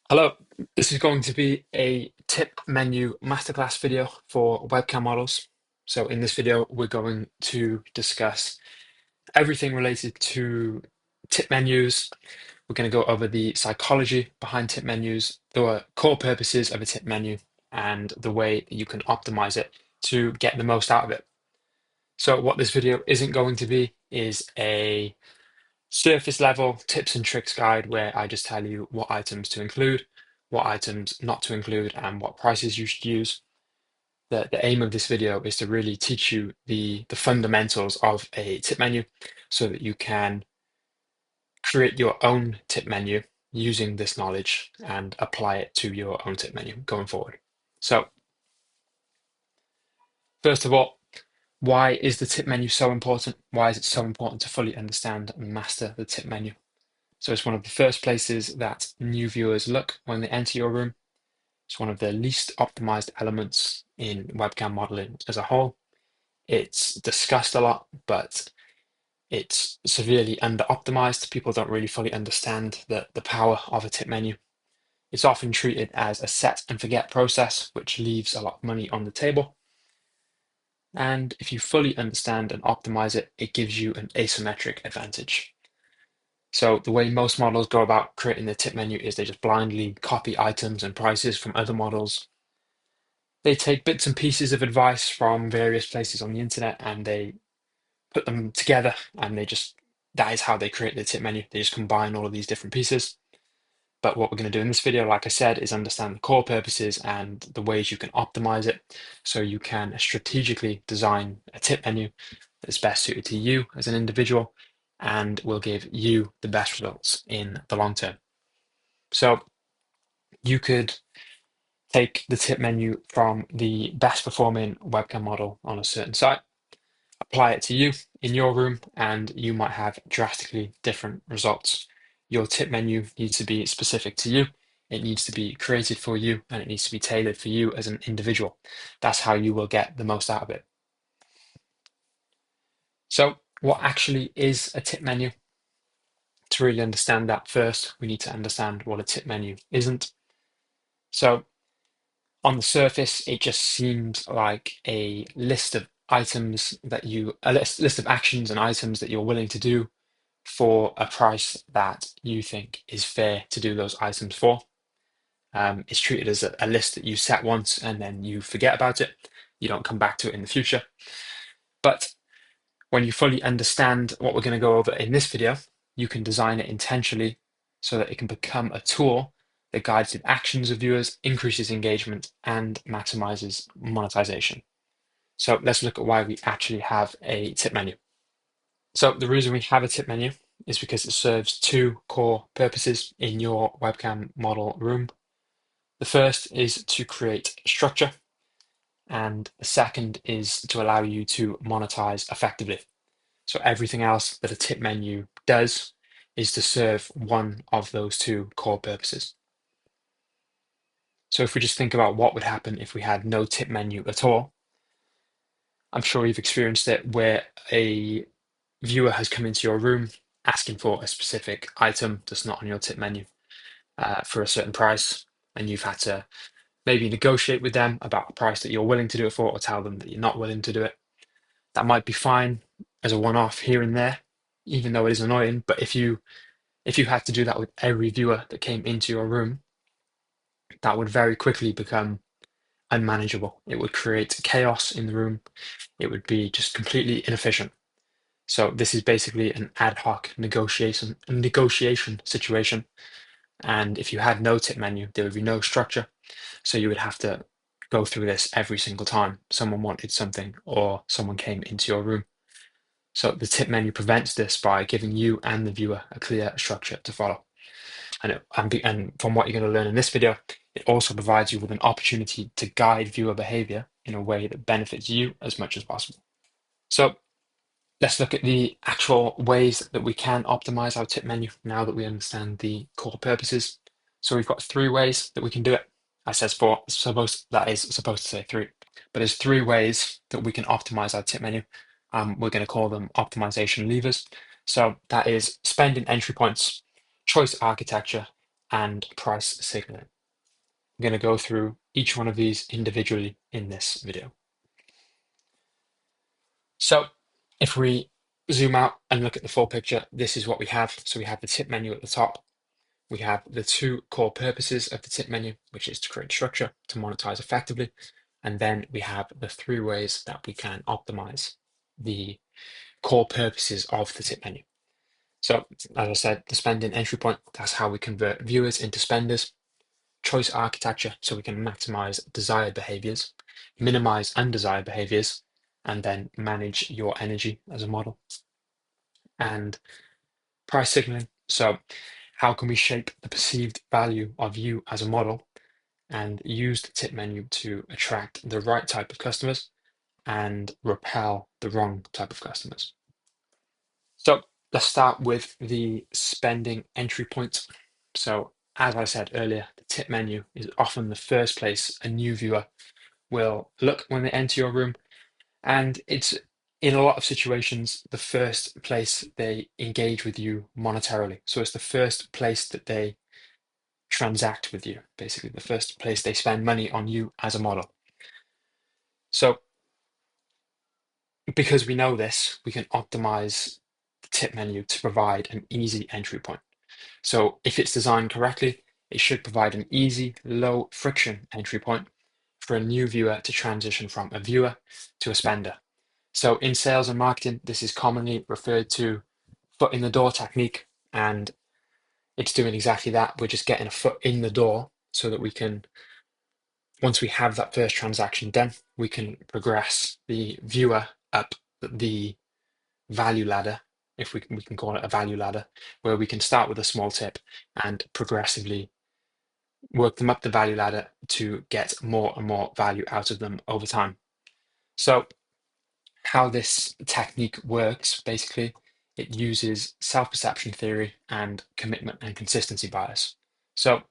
Hello, this is going to be a tip menu masterclass video for webcam models. So in this video, we're going to discuss everything related to tip menus. We're going to go over the psychology behind tip menus, the core purposes of a tip menu, and the way that you can optimize it to get the most out of it. So what this video isn't going to be is a surface level tips and tricks guide where I just tell you what items to include, what items not to include, and what prices you should use. The aim of this video is to really teach you the fundamentals of a tip menu so that you can create your own tip menu using this knowledge and apply it to your own tip menu going forward. So, first of all, why is the tip menu so important? Why is it so important to fully understand and master the tip menu? So it's one of the first places that new viewers look when they enter your room. It's one of the least optimized elements in webcam modeling as a whole. It's discussed a lot, but it's severely under-optimized. People don't really fully understand the power of a tip menu. It's often treated as a set and forget process, which leaves a lot of money on the table. And if you fully understand and optimize it, it gives you an asymmetric advantage. So the way most models go about creating the tip menu is they just blindly copy items and prices from other models. They take bits and pieces of advice from various places on the internet and they put them together and that is how they create the tip menu. They just combine all of these different pieces. But what we're going to do in this video, like I said, is understand the core purposes and the ways you can optimize it so you can strategically design a tip menu that's best suited to you as an individual and will give you the best results in the long term. So you could take the tip menu from the best performing webcam model on a certain site, apply it to you in your room, and you might have drastically different results. Your tip menu needs to be specific to you. It needs to be created for you and it needs to be tailored for you as an individual. That's how you will get the most out of it. So, what actually is a tip menu? To really understand that first, we need to understand what a tip menu isn't. So, on the surface, it just seems like a list of items a list of actions and items that you're willing to do for a price that you think is fair to do those items for. It's treated as a list that you set once and then you forget about it. You don't come back to it in the future. But when you fully understand what we're going to go over in this video, you can design it intentionally so that it can become a tool that guides the actions of viewers, increases engagement, and maximizes monetization. So let's look at why we actually have a tip menu. So the reason we have a tip menu is because it serves two core purposes in your webcam model room. The first is to create structure, and the second is to allow you to monetize effectively. So everything else that a tip menu does is to serve one of those two core purposes. So if we just think about what would happen if we had no tip menu at all, I'm sure you've experienced it where a viewer has come into your room asking for a specific item that's not on your tip menu for a certain price, and you've had to maybe negotiate with them about a price that you're willing to do it for, or tell them that you're not willing to do it. That might be fine as a one-off here and there, even though it is annoying. But if you had to do that with every viewer that came into your room, that would very quickly become unmanageable. It would create chaos in the room. It would be just completely inefficient. So this is basically an ad hoc negotiation situation. And if you had no tip menu, there would be no structure. So you would have to go through this every single time someone wanted something or someone came into your room. So the tip menu prevents this by giving you and the viewer a clear structure to follow. And from what you're going to learn in this video, it also provides you with an opportunity to guide viewer behavior in a way that benefits you as much as possible. So let's look at the actual ways that we can optimize our tip menu now that we understand the core purposes. So we've got three ways that we can do it. I says four, that is supposed to say three, but there's three ways that we can optimize our tip menu. We're going to call them optimization levers. So that is spending entry points, choice architecture, and price signaling. I'm going to go through each one of these individually in this video. So if we zoom out and look at the full picture, this is what we have. So we have the tip menu at the top. We have the two core purposes of the tip menu, which is to create structure, to monetize effectively. And then we have the three ways that we can optimize the core purposes of the tip menu. So as I said, the spending entry point, that's how we convert viewers into spenders. Choice architecture, so we can maximize desired behaviors, minimize undesired behaviors, and then manage your energy as a model. And price signaling, so how can we shape the perceived value of you as a model and use the tip menu to attract the right type of customers and repel the wrong type of customers. So let's start with the spending entry point. So as I said earlier, the tip menu is often the first place a new viewer will look when they enter your room. And it's, in a lot of situations, the first place they engage with you monetarily. So it's the first place that they transact with you, basically, the first place they spend money on you as a model. So because we know this, we can optimize the tip menu to provide an easy entry point. So if it's designed correctly, it should provide an easy, low friction entry point for a new viewer to transition from a viewer to a spender. So in sales and marketing, this is commonly referred to foot in the door technique, and it's doing exactly that. We're just getting a foot in the door so that we can, once we have that first transaction done, we can progress the viewer up the value ladder, if we can call it a value ladder, where we can start with a small tip and progressively work them up the value ladder to get more and more value out of them over time. So how this technique works, basically, it uses self-perception theory and commitment and consistency bias. So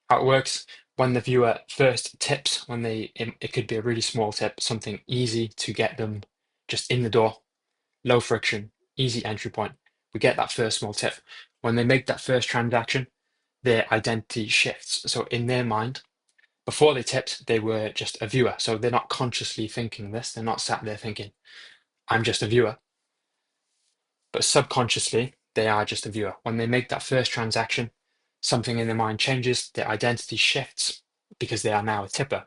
how it works, when the viewer first tips, it could be a really small tip, something easy to get them just in the door, low friction, easy entry point. We get that first small tip. When they make that first transaction, their identity shifts. So in their mind, before they tipped, they were just a viewer. So they're not consciously thinking this. They're not sat there thinking, I'm just a viewer. But subconsciously, they are just a viewer. When they make that first transaction, something in their mind changes, their identity shifts because they are now a tipper.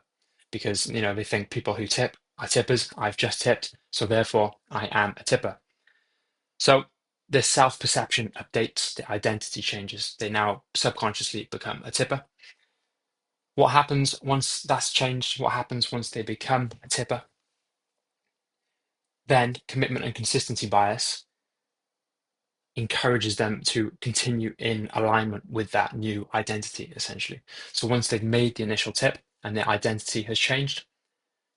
Because they think people who tip are tippers. I've just tipped, so therefore I am a tipper. So the self-perception updates, the identity changes. They now subconsciously become a tipper. What happens once that's changed? What happens once they become a tipper? Then commitment and consistency bias encourages them to continue in alignment with that new identity, essentially. So once they've made the initial tip and their identity has changed,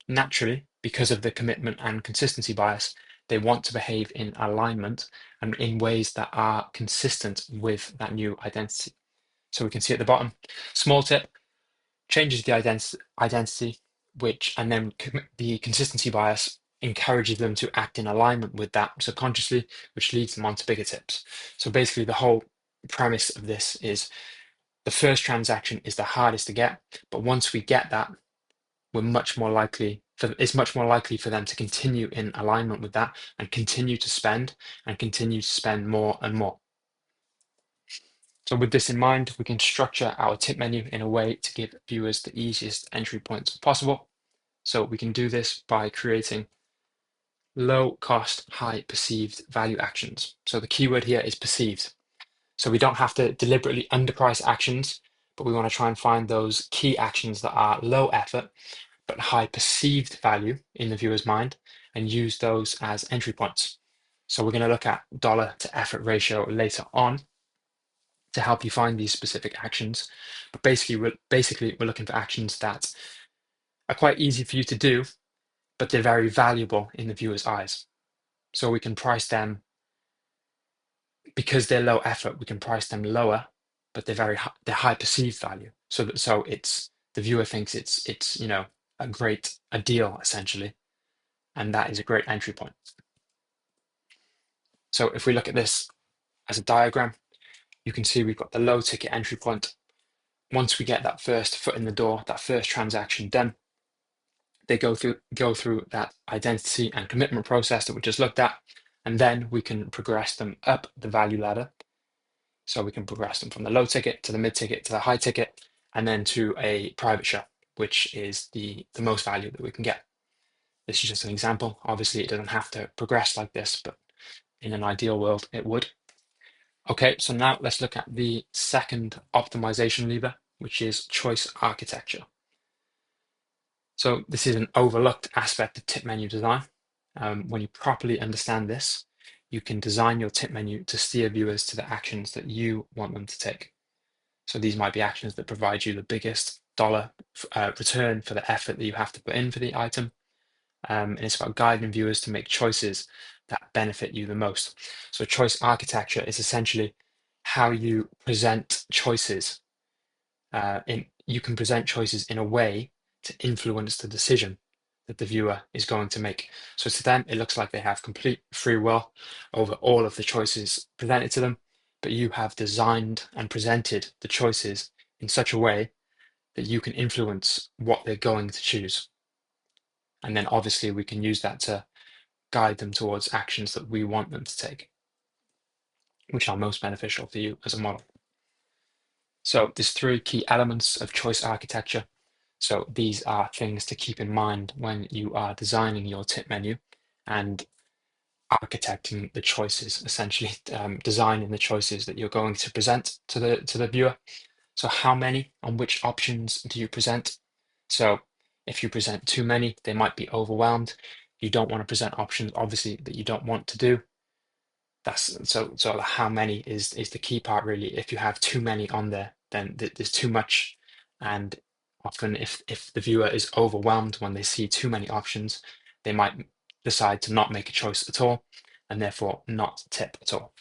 naturally, because of the commitment and consistency bias, they want to behave in alignment and in ways that are consistent with that new identity. So we can see at the bottom, small tip changes the identity, and then the consistency bias encourages them to act in alignment with that subconsciously, which leads them on to bigger tips. So basically, the whole premise of this is the first transaction is the hardest to get, but once we get that, it's much more likely for them to continue in alignment with that and continue to spend more and more. So with this in mind, we can structure our tip menu in a way to give viewers the easiest entry points possible. So we can do this by creating low cost, high perceived value actions. So the keyword here is perceived. So we don't have to deliberately underprice actions, but we want to try and find those key actions that are low effort, but high perceived value in the viewer's mind and use those as entry points. So we're going to look at dollar to effort ratio later on to help you find these specific actions. But basically, we're looking for actions that are quite easy for you to do, but they're very valuable in the viewer's eyes. So we can price them, because they're low effort, we can price them lower, but they're high perceived value. So it's the viewer thinks it's a deal essentially, and that is a great entry point. So if we look at this as a diagram, you can see we've got the low ticket entry point, once we get that first foot in the door, that first transaction done, they go through that identity and commitment process that we just looked at, and then we can progress them up the value ladder. So we can progress them from the low ticket to the mid ticket to the high ticket, and then to a private share, which is the most value that we can get. This is just an example. Obviously, it doesn't have to progress like this, but in an ideal world, it would. Okay, so now let's look at the second optimization lever, which is choice architecture. So this is an overlooked aspect of tip menu design. When you properly understand this, you can design your tip menu to steer viewers to the actions that you want them to take. So these might be actions that provide you the biggest dollar return for the effort that you have to put in for the item. And it's about guiding viewers to make choices that benefit you the most. So choice architecture is essentially how you present choices. You can present choices in a way to influence the decision that the viewer is going to make. So to them, it looks like they have complete free will over all of the choices presented to them, but you have designed and presented the choices in such a way that you can influence what they're going to choose. And then obviously we can use that to guide them towards actions that we want them to take, which are most beneficial for you as a model. So there's three key elements of choice architecture. So these are things to keep in mind when you are designing your tip menu and architecting the choices, essentially designing the choices that you're going to present to the viewer. So how many and which options do you present? So if you present too many, they might be overwhelmed. You don't want to present options, obviously, that you don't want to do. That's so how many is the key part, really. If you have too many on there, then there's too much. And often if the viewer is overwhelmed when they see too many options, they might decide to not make a choice at all, and therefore not tip at all.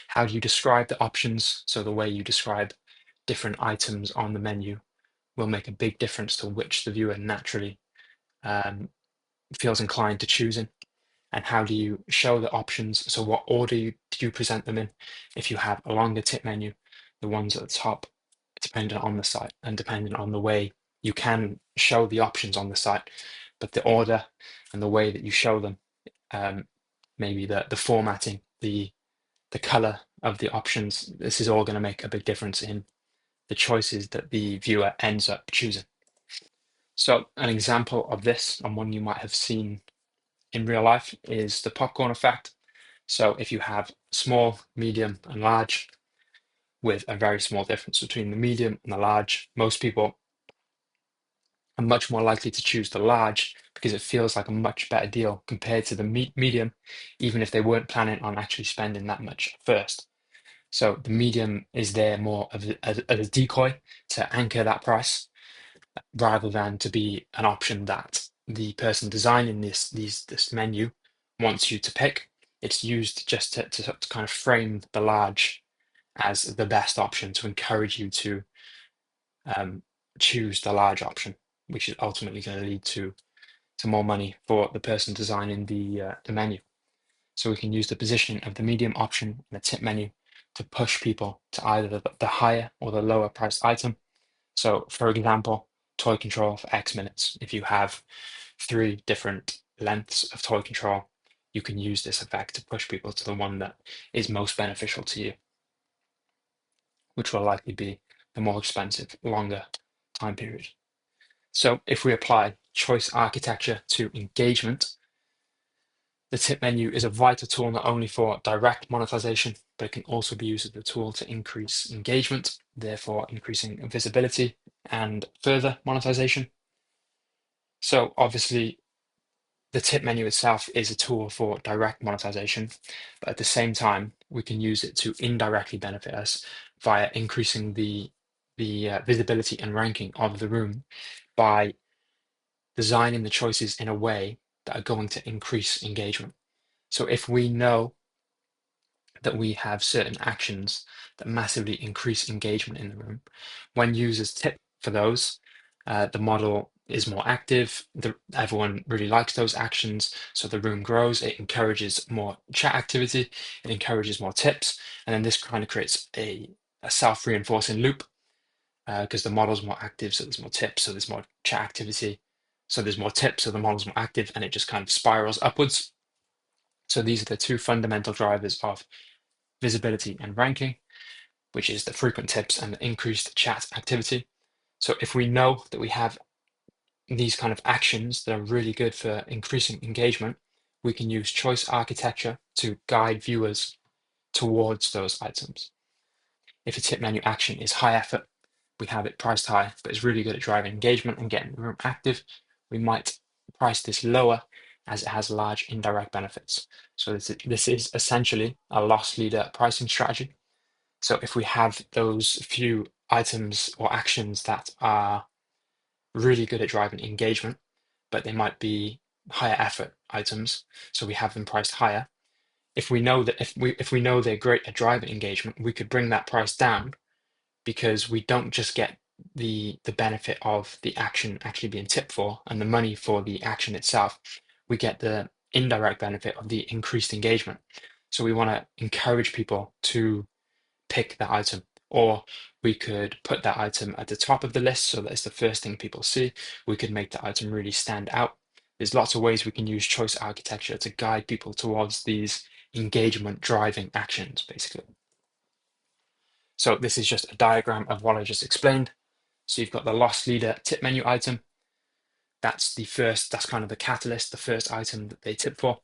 How do you describe the options? So the way you describe different items on the menu will make a big difference to which the viewer naturally feels inclined to choosing. And how do you show the options? So what order do you present them in? If you have a longer tip menu, the ones at the top, dependent on the site and dependent on the way you can show the options on the site, but the order and the way that you show them, maybe the formatting, the color of the options, this is all going to make a big difference in the choices that the viewer ends up choosing. So an example of this, and one you might have seen in real life, is the popcorn effect. So if you have small, medium, and large, with a very small difference between the medium and the large, most people are much more likely to choose the large because it feels like a much better deal compared to the medium, even if they weren't planning on actually spending that much first. So the medium is there more of a decoy to anchor that price, rather than to be an option that the person designing this menu wants you to pick. It's used just to kind of frame the large as the best option to encourage you to choose the large option, which is ultimately going to lead to more money for the person designing the menu. So we can use the positioning of the medium option in the tip menu to push people to either the higher or the lower priced item. So for example, toy control for X minutes. If you have 3 different lengths of toy control, you can use this effect to push people to the one that is most beneficial to you, which will likely be the more expensive, longer time period. So if we apply choice architecture to engagement, the tip menu is a vital tool not only for direct monetization, but it can also be used as a tool to increase engagement, therefore increasing visibility and further monetization. So obviously, the tip menu itself is a tool for direct monetization, but at the same time, we can use it to indirectly benefit us via increasing the visibility and ranking of the room by designing the choices in a way that are going to increase engagement. So if we know that we have certain actions that massively increase engagement in the room, when users tip for those, the model is more active. Everyone really likes those actions, so the room grows. It encourages more chat activity. It encourages more tips, and then this kind of creates a self-reinforcing loop. because the model's more active, so there's more tips, so there's more chat activity, so there's more tips, so the model's more active, and it just kind of spirals upwards. So these are the two fundamental drivers of visibility and ranking, which is the frequent tips and the increased chat activity. So if we know that we have these kind of actions that are really good for increasing engagement, we can use choice architecture to guide viewers towards those items. If a tip menu action is high effort, we have it priced high, but it's really good at driving engagement and getting the room active, we might price this lower as it has large indirect benefits. So this is essentially a loss leader pricing strategy. So if we have those few items or actions that are really good at driving engagement, but they might be higher effort items, so we have them priced higher. If we know that if we know they're great at driving engagement, we could bring that price down because we don't just get the benefit of the action actually being tipped for and the money for the action itself. We get the indirect benefit of the increased engagement. So we want to encourage people to pick that item, or we could put that item at the top of the list so that it's the first thing people see. We could make the item really stand out. There's lots of ways we can use choice architecture to guide people towards these engagement driving actions, basically. So this is just a diagram of what I just explained. So you've got the loss leader tip menu item. That's the first, that's kind of the catalyst, the first item that they tip for.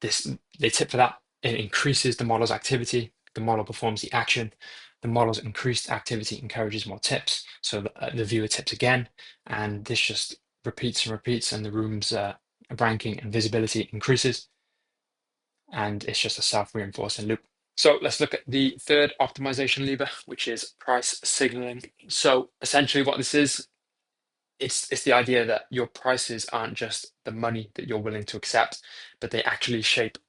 They tip for that. It increases the model's activity. The model performs the action. The model's increased activity encourages more tips. So the viewer tips again, and this just repeats and repeats, and the room's ranking and visibility increases. And it's just a self-reinforcing loop. So let's look at the third optimization lever, which is price signaling. So essentially what this is, it's the idea that your prices aren't just the money that you're willing to accept, but they actually shape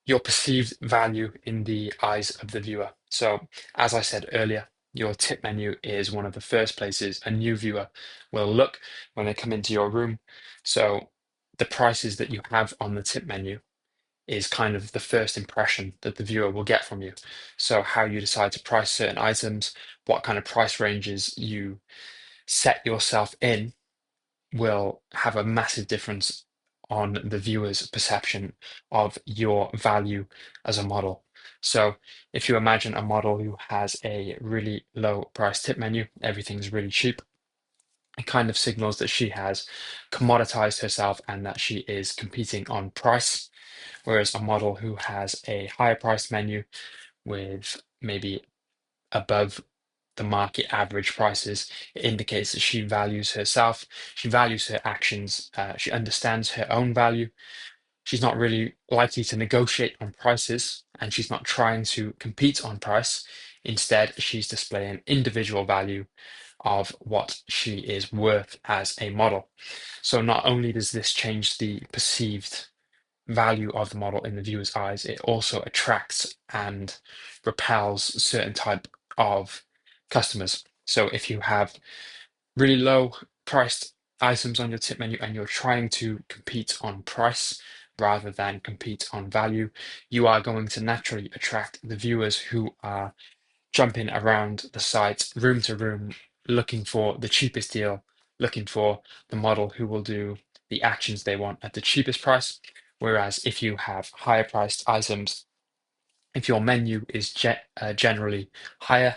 your perceived value in the eyes of the viewer. So as I said earlier, your tip menu is one of the first places a new viewer will look when they come into your room. So the prices that you have on the tip menu is kind of the first impression that the viewer will get from you. So how you decide to price certain items, what kind of price ranges you set yourself in will have a massive difference on the viewer's perception of your value as a model. So if you imagine a model who has a really low price tip menu, everything's really cheap, it kind of signals that she has commoditized herself and that she is competing on price. Whereas a model who has a higher price menu with maybe above the market average prices, it indicates that she values herself, she values her actions, she understands her own value. She's not really likely to negotiate on prices, and she's not trying to compete on price. Instead, she's displaying individual value of what she is worth as a model. So not only does this change the perceived value of the model in the viewer's eyes, it also attracts and repels certain type of customers. So if you have really low priced items on your tip menu and you're trying to compete on price rather than compete on value, you are going to naturally attract the viewers who are jumping around the site room to room looking for the cheapest deal, looking for the model who will do the actions they want at the cheapest price. Whereas if you have higher priced items, if your menu is generally higher,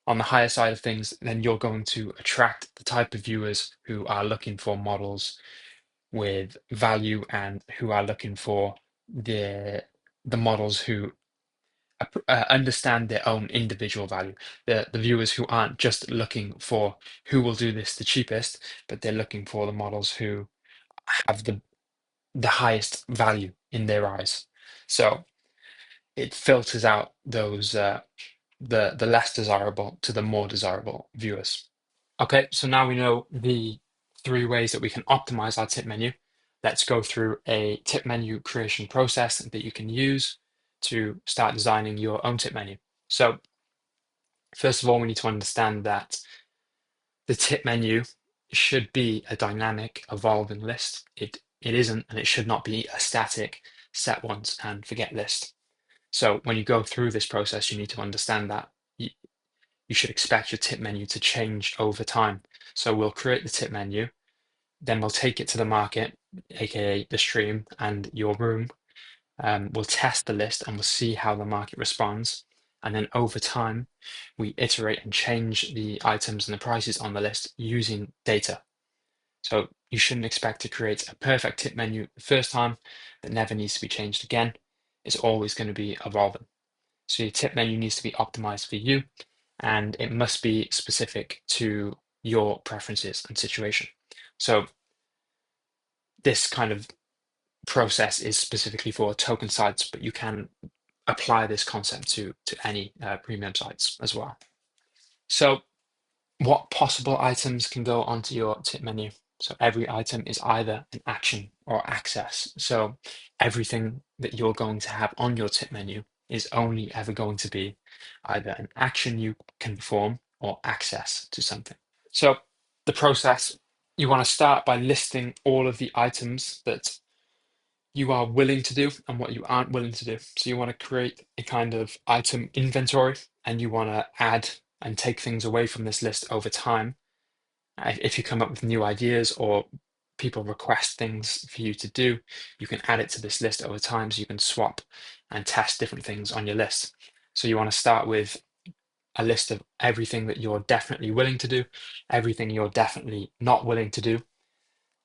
on the higher side of things, then you're going to attract the type of viewers who are looking for models with value and who are looking for the models who understand their own individual value. The viewers who aren't just looking for who will do this the cheapest, but they're looking for the models who have the highest value in their eyes. So it filters out those the less desirable to the more desirable viewers. Okay, so now we know the three ways that we can optimize our tip menu. Let's go through a tip menu creation process that you can use to start designing your own tip menu. So first of all, we need to understand that the tip menu should be a dynamic, evolving list. It isn't, and it should not be a static, set once and forget list. So when you go through this process, you need to understand that you you should expect your tip menu to change over time. So we'll create the tip menu, then we'll take it to the market, aka the stream and your room. We'll test the list and we'll see how the market responds. And then over time, we iterate and change the items and the prices on the list using data. So you shouldn't expect to create a perfect tip menu the first time that never needs to be changed again. It's always going to be evolving. So your tip menu needs to be optimized for you, and it must be specific to your preferences and situation. So this kind of process is specifically for token sites, but you can apply this concept to any premium sites as well. So what possible items can go onto your tip menu? So every item is either an action or access. So everything that you're going to have on your tip menu is only ever going to be either an action you can perform or access to something. So the process, you want to start by listing all of the items that you are willing to do and what you aren't willing to do. So you want to create a kind of item inventory, and you want to add and take things away from this list over time. If you come up with new ideas or people request things for you to do, you can add it to this list over time so you can swap and test different things on your list. So you want to start with a list of everything that you're definitely willing to do, everything you're definitely not willing to do.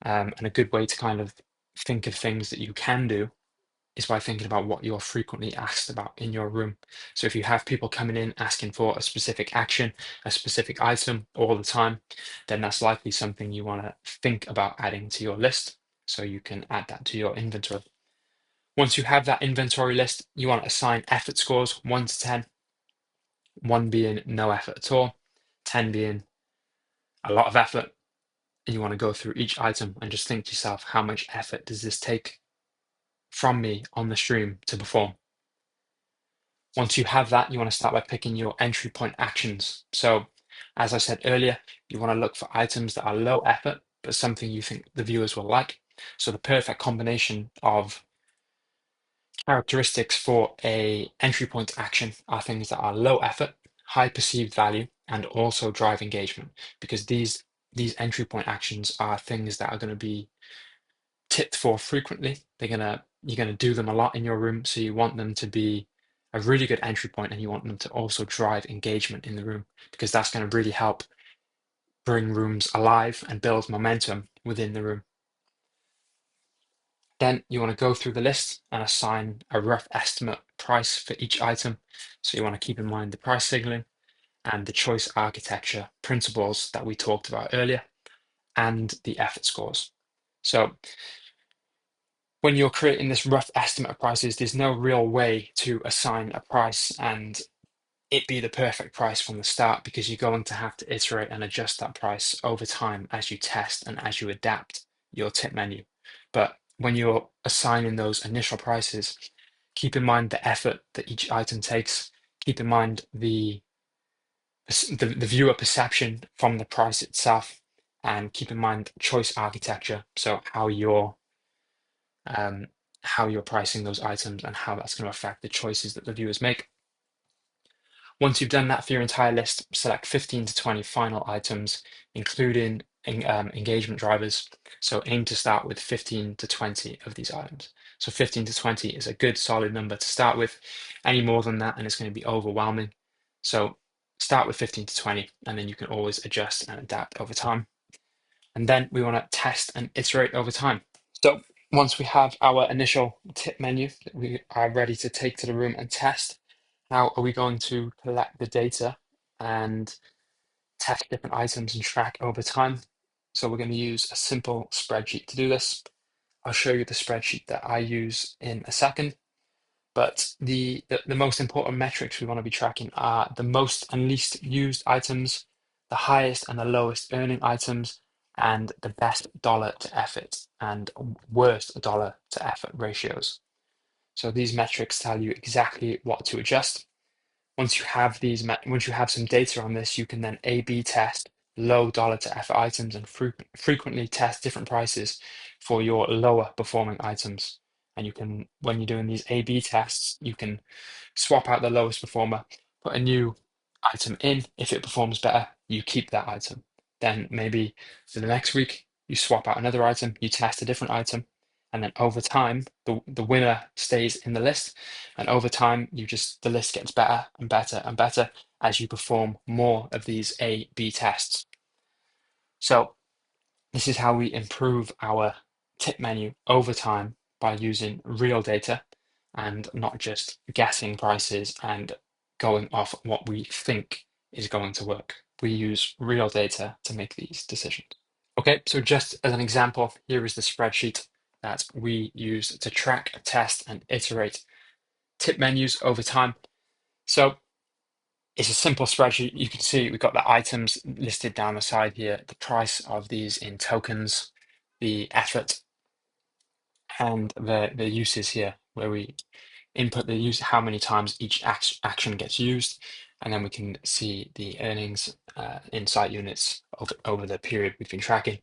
And a good way to kind of think of things that you can do is by thinking about what you're frequently asked about in your room. So if you have people coming in asking for a specific action, a specific item all the time, then that's likely something you want to think about adding to your list so you can add that to your inventory. Once you have that inventory list, you want to assign effort scores 1 to 10, 1 being no effort at all, 10 being a lot of effort. And you want to go through each item and just think to yourself, how much effort does this take from me on the stream to perform? Once you have that, you want to start by picking your entry point actions. So, as I said earlier, you want to look for items that are low effort, but something you think the viewers will like. So the perfect combination of characteristics for a entry point action are things that are low effort, high perceived value, and also drive engagement, because these entry point actions are things that are going to be tipped for frequently. You're gonna do them a lot in your room, so you want them to be a really good entry point, and you want them to also drive engagement in the room, because that's going to really help bring rooms alive and build momentum within the room. Then you want to go through the list and assign a rough estimate price for each item. So you want to keep in mind the price signaling and the choice architecture principles that we talked about earlier, and the effort scores. So when you're creating this rough estimate of prices, there's no real way to assign a price and it be the perfect price from the start, because you're going to have to iterate and adjust that price over time as you test and as you adapt your tip menu. But when you're assigning those initial prices, keep in mind the effort that each item takes. Keep in mind the viewer perception from the price itself, and keep in mind choice architecture. So um, how you're pricing those items and how that's going to affect the choices that the viewers make. Once you've done that for your entire list, select 15 to 20 final items, including engagement drivers. So aim to start with 15 to 20 of these items. So 15 to 20 is a good solid number to start with. Any more than that, and it's going to be overwhelming. So start with 15 to 20, and then you can always adjust and adapt over time. And then we want to test and iterate over time. So once we have our initial tip menu that we are ready to take to the room and test, how are we going to collect the data and test different items and track over time? So we're going to use a simple spreadsheet to do this. I'll show you the spreadsheet that I use in a second. But the most important metrics we want to be tracking are the most and least used items, the highest and the lowest earning items, and the best dollar to effort and worst dollar to effort ratios. So these metrics tell you exactly what to adjust. Once you have once you have some data on this, you can then A/B test low dollar to effort items and frequently test different prices for your lower performing items. And you can, when you're doing these A/B tests, you can swap out the lowest performer, put a new item in. If it performs better, you keep that item. Then maybe for the next week, you swap out another item, you test a different item, and then over time, the winner stays in the list. And over time, the list gets better and better and better as you perform more of these A/B tests. So this is how we improve our tip menu over time by using real data and not just guessing prices and going off what we think is going to work. We use real data to make these decisions. Okay, so just as an example, here is the spreadsheet that we use to track, test, and iterate tip menus over time. So it's a simple spreadsheet. You can see we've got the items listed down the side here, the price of these in tokens, the effort, and the uses here, where we input the use, how many times each action gets used, and then we can see the earnings in site units over the period we've been tracking.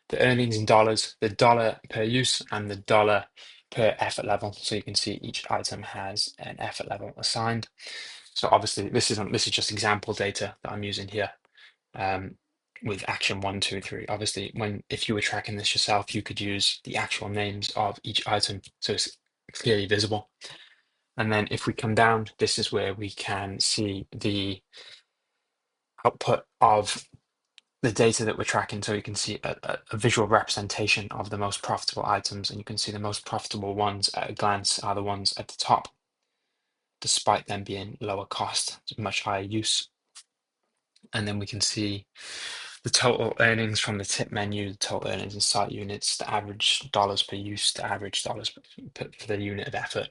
The earnings in dollars, the dollar per use, and the dollar per effort level. So you can see each item has an effort level assigned. So obviously this is just example data that I'm using here with action 1, 2, 3. Obviously, if you were tracking this yourself, you could use the actual names of each item so it's clearly visible. And then if we come down, this is where we can see the output of the data that we're tracking. So you can see a visual representation of the most profitable items, and you can see the most profitable ones at a glance are the ones at the top, despite them being lower cost, much higher use. And then we can see the total earnings from the tip menu, the total earnings in site units, the average dollars per use, the average dollars for the unit of effort.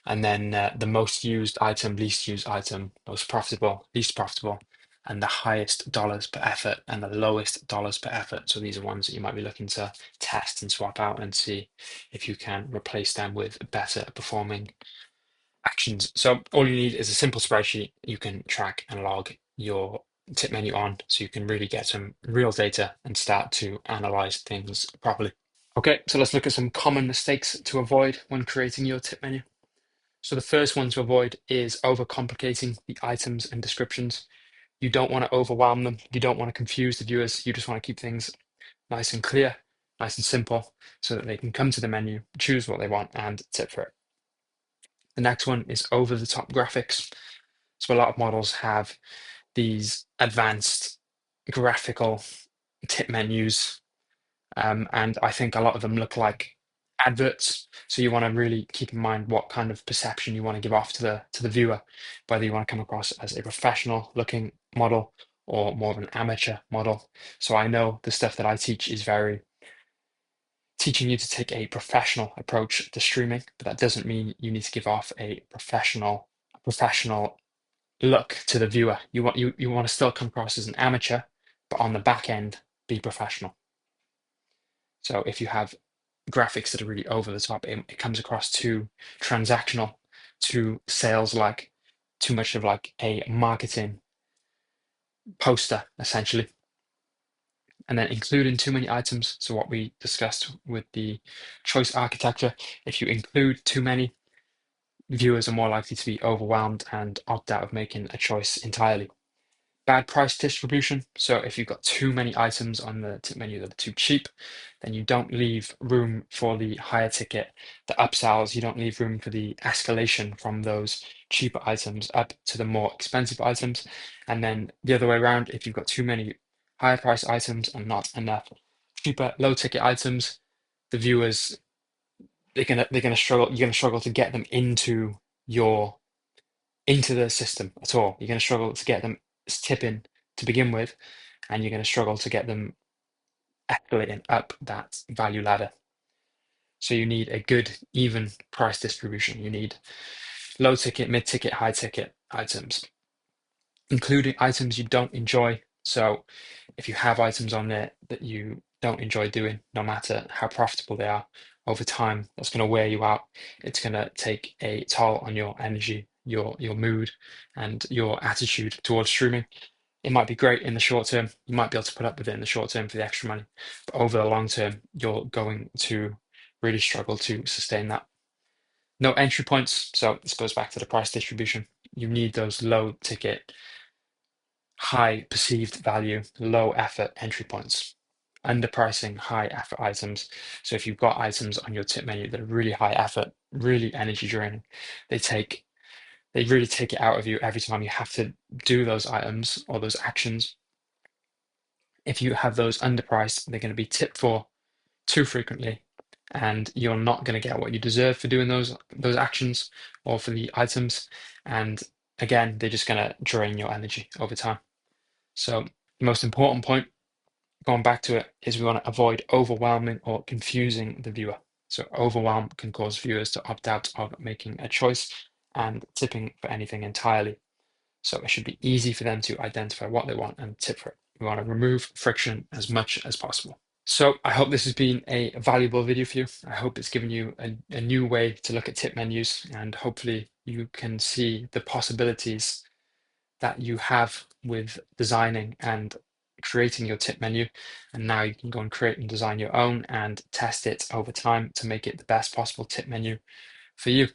And then the most used item, least used item, most profitable, least profitable, and the highest dollars per effort and the lowest dollars per effort. So these are ones that you might be looking to test and swap out and see if you can replace them with better performing actions. So all you need is a simple spreadsheet you can track and log your tip menu on, so you can really get some real data and start to analyze things properly. Okay, so let's look at some common mistakes to avoid when creating your tip menu. So the first one to avoid is overcomplicating the items and descriptions. You don't want to overwhelm them. You don't want to confuse the viewers. You just want to keep things nice and clear, nice and simple, so that they can come to the menu, choose what they want, and tip for it. The next one is over-the-top graphics. So a lot of models have these advanced graphical tip menus, and I think a lot of them look like adverts. So you want to really keep in mind what kind of perception you want to give off to the viewer, whether you want to come across as a professional looking model or more of an amateur model. So I know the stuff that I teach is very teaching you to take a professional approach to streaming, but that doesn't mean you need to give off a professional look to the viewer. You want to still come across as an amateur, but on the back end, be professional. So if you have graphics that are really over the top, it comes across too transactional, too sales-like, too much of like a marketing poster, essentially. And then including too many items. So what we discussed with the choice architecture, if you include too many, viewers are more likely to be overwhelmed and opt out of making a choice entirely. Bad price distribution. So if you've got too many items on the tip menu that are too cheap, then you don't leave room for the higher ticket, the upsells. You don't leave room for the escalation from those cheaper items up to the more expensive items. And then the other way around, if you've got too many higher price items and not enough cheaper, low ticket items, the viewers they're gonna struggle. You're gonna struggle to get them into the system at all. You're going to struggle to get them tipping to begin with, and you're going to struggle to get them escalating up that value ladder. So you need a good, even price distribution. You need low ticket, mid ticket, high ticket items, including items you don't enjoy. So if you have items on there that you don't enjoy doing, no matter how profitable they are, over time, that's going to wear you out. It's going to take a toll on your energy, your mood, and your attitude towards streaming. It might be great in the short term. You might be able to put up with it in the short term for the extra money, but over the long term, you're going to really struggle to sustain that. No entry points, so this goes back to the price distribution. You need those low ticket high perceived value, low effort entry points. Underpricing high effort items. So if you've got items on your tip menu that are really high effort, really energy draining, they take they really take it out of you every time you have to do those items or those actions. If you have those underpriced, they're going to be tipped for too frequently, and you're not going to get what you deserve for doing those actions or for the items. And again, they're just going to drain your energy over time. So the most important point, going back to it, is we want to avoid overwhelming or confusing the viewer. So overwhelm can cause viewers to opt out of making a choice and tipping for anything entirely. So it should be easy for them to identify what they want and tip for it. We want to remove friction as much as possible. So I hope this has been a valuable video for you. I hope it's given you a new way to look at tip menus, and hopefully you can see the possibilities that you have with designing and creating your tip menu. And now you can go and create and design your own and test it over time to make it the best possible tip menu for you.